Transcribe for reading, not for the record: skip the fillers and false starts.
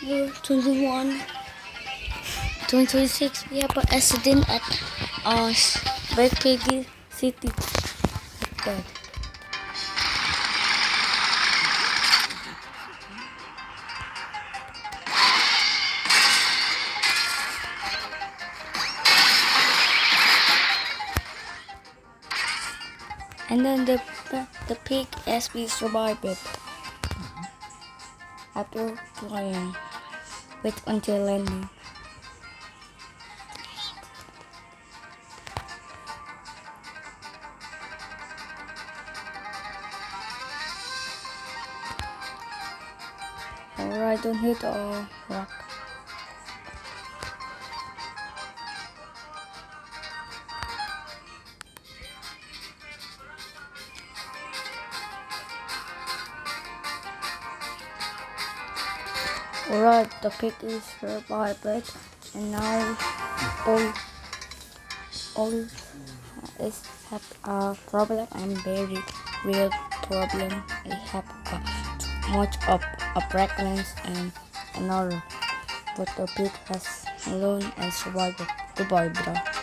21, 2026, we have an accident at Backpage City. Bad. And then the pig as we survived it after flying. Wait until landing. Alright, don't hit a rock. Alright, the pig is survived it, and now all is have a problem and very real problem. I have too much of a pregnancy and another, but the pig has learned and survived. Goodbye, bro.